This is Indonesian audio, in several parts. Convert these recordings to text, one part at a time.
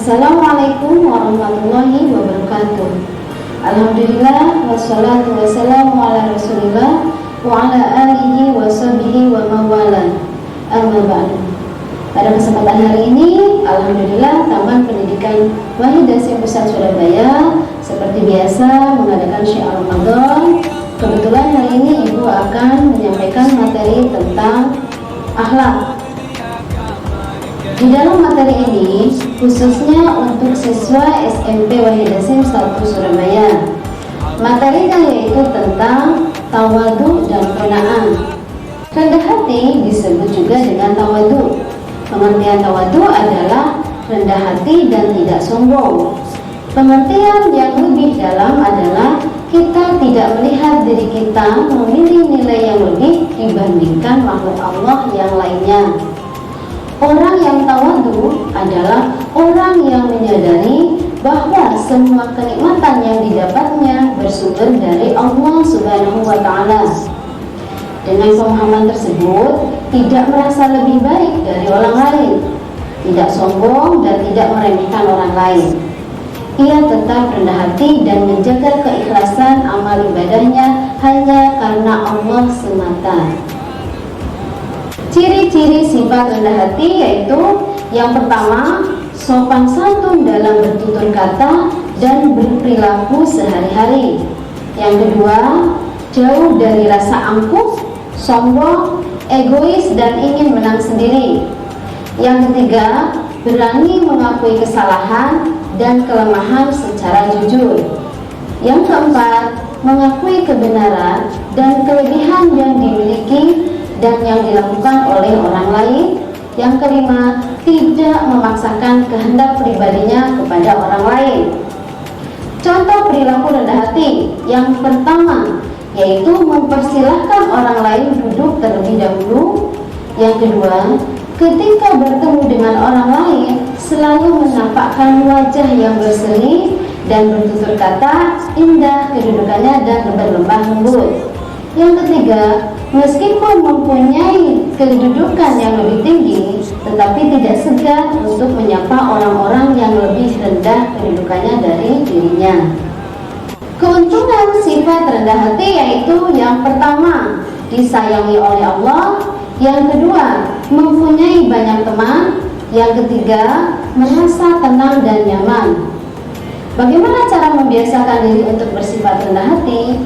Assalamualaikum warahmatullahi wabarakatuh. Alhamdulillah wassalatu wassalamu ala rasulillah wa ala alihi wa sahbihi wa mawala. Amma ba'du. Pada kesempatan hari ini, alhamdulillah Taman Pendidikan Wahid Hasim Pusat Surabaya seperti biasa mengadakan syiar Ramadan. Kebetulan hari ini Ibu akan menyampaikan materi tentang akhlak. Di dalam materi ini khususnya untuk siswa SMP Wahid Hasim 1 Surabaya. Materinya yaitu tentang tawadu dan qanaah. Rendah hati disebut juga dengan tawadu. Pengertian tawadu adalah rendah hati dan tidak sombong. Pengertian yang lebih dalam adalah kita tidak melihat diri kita memiliki nilai yang lebih dibandingkan makhluk Allah yang lainnya. Orang yang tawadu adalah orang yang menyadari bahwa semua kenikmatan yang didapatnya bersumber dari Allah Subhanahu wa Ta'ala. Dengan pemahaman tersebut, tidak merasa lebih baik dari orang lain, tidak sombong dan tidak meremehkan orang lain. Ia tetap rendah hati dan menjaga keikhlasan amal ibadahnya hanya karena Allah semata. Ciri-ciri sifat rendah hati yaitu yang pertama, sopan santun dalam bertutur kata dan berperilaku sehari-hari. Yang kedua, jauh dari rasa angkuh, sombong, egois dan ingin menang sendiri. Yang ketiga, berani mengakui kesalahan dan kelemahan secara jujur. Yang keempat, mengakui kebenaran dan kelebihan yang dimiliki dan yang dilakukan oleh orang lain. Yang kelima, tidak memaksakan kehendak pribadinya kepada orang lain. Contoh perilaku rendah hati yang pertama yaitu mempersilahkan orang lain duduk terlebih dahulu. Yang kedua, ketika bertemu dengan orang lain selalu menampakkan wajah yang berseri dan bertutur kata indah kedudukannya dan berlembah lembut. Yang ketiga, meskipun mempunyai kedudukan yang lebih tinggi, tetapi tidak segan untuk menyapa orang-orang yang lebih rendah kedudukannya dari dirinya. Keuntungan sifat rendah hati yaitu yang pertama, disayangi oleh Allah. Yang kedua, mempunyai banyak teman. Yang ketiga, merasa tenang dan nyaman. Bagaimana cara membiasakan diri untuk bersifat rendah hati?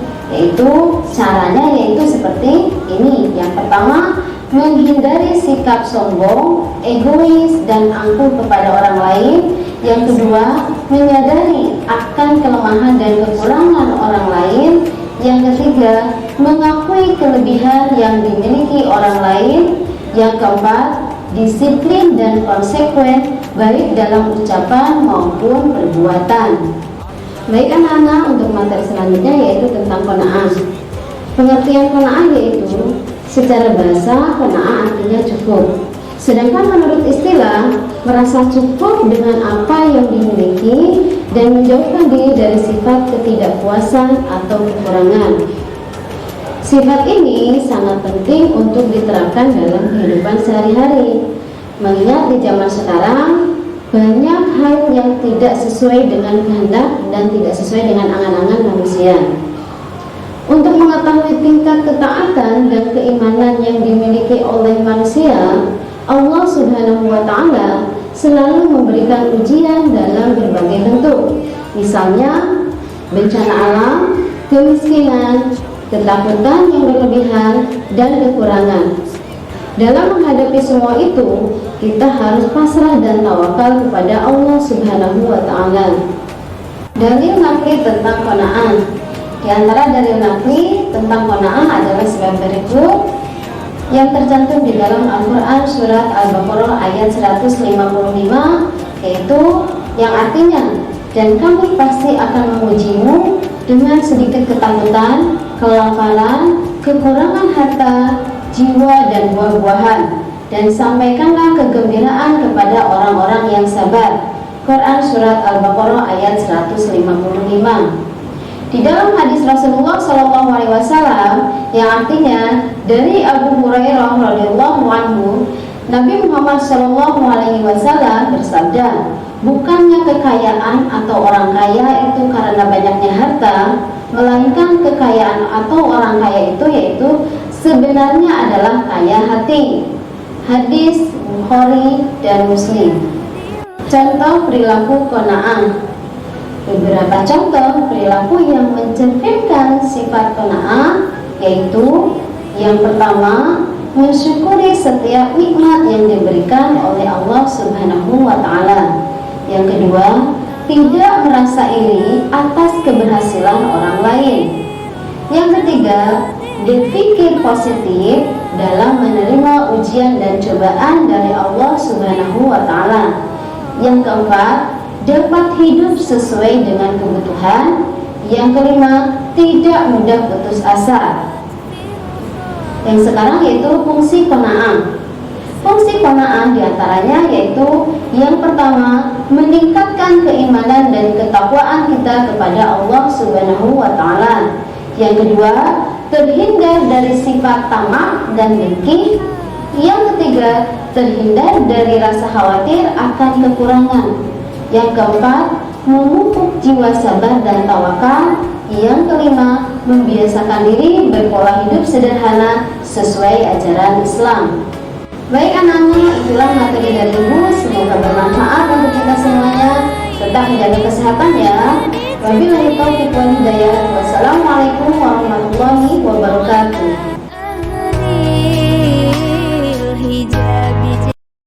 Caranya seperti ini. Yang pertama, menghindari sikap sombong, egois dan angkuh kepada orang lain. Yang kedua, menyadari akan kelemahan dan kekurangan orang lain. Yang ketiga, mengakui kelebihan yang dimiliki orang lain. Yang keempat, disiplin dan konsekuen baik dalam ucapan maupun perbuatan. Baik anak-anak, untuk materi selanjutnya yaitu tentang qanaah. Pengertian qanaah yaitu secara bahasa qanaah artinya cukup. Sedangkan menurut istilah, merasa cukup dengan apa yang dimiliki dan menjauhkan diri dari sifat ketidakpuasan atau kekurangan. Sifat ini sangat penting untuk diterapkan dalam kehidupan sehari-hari. Mengingat di zaman sekarang banyak hal yang tidak sesuai dengan kehendak dan tidak sesuai dengan angan-angan manusia. Untuk mengetahui tingkat ketaatan dan keimanan yang dimiliki oleh manusia, Allah Subhanahu wa Ta'ala selalu memberikan ujian dalam berbagai bentuk. Misalnya, bencana alam, kemiskinan, ketakutan yang berlebihan, dan kekurangan. Dalam menghadapi semua itu, kita harus pasrah dan tawakal kepada Allah Subhanahu wa Ta'ala. Dalil naqli tentang qanaah. Di antara dalil naqli tentang qanaah adalah sebab berikut yang tercantum di dalam Al-Quran surat Al-Baqarah ayat 155, yaitu yang artinya, dan kami pasti akan mengujimu dengan sedikit ketakutan, kelaparan, kekurangan harta, jiwa dan buah-buahan, dan sampaikanlah kegembiraan kepada orang-orang yang sabar. Quran surat Al-Baqarah ayat 155. Di dalam hadis Rasulullah SAW yang artinya dari Abu Hurairah radhiyallahu anhu, Nabi Muhammad SAW bersabda, bukannya kekayaan atau orang kaya itu karena banyaknya harta, melainkan kekayaan atau orang kaya itu yaitu sebenarnya adalah kaya hati. Hadis Bukhari dan Muslim. Contoh perilaku qanaah. Beberapa contoh perilaku yang mencerminkan sifat qanaah yaitu yang pertama, mensyukuri setiap nikmat yang diberikan oleh Allah Subhanahu wa Ta'ala. Yang kedua, tidak merasa iri atas keberhasilan orang lain. Yang ketiga, berpikir positif dalam menerima ujian dan cobaan dari Allah Subhanahu wa Ta'ala. Yang keempat, dapat hidup sesuai dengan kebutuhan. Yang kelima, tidak mudah putus asa. Yang sekarang yaitu fungsi qanaah. Fungsi qanaah diantaranya yaitu yang pertama, meningkatkan keimanan dan ketakwaan kita kepada Allah Subhanahu wa Ta'ala. Yang kedua, terhindar dari sifat tamak dan dengki. Yang ketiga, terhindar dari rasa khawatir akan kekurangan. Yang keempat, memupuk jiwa sabar dan tawakal. Yang kelima, membiasakan diri berpola hidup sederhana sesuai ajaran Islam. Baik anak-anak, itu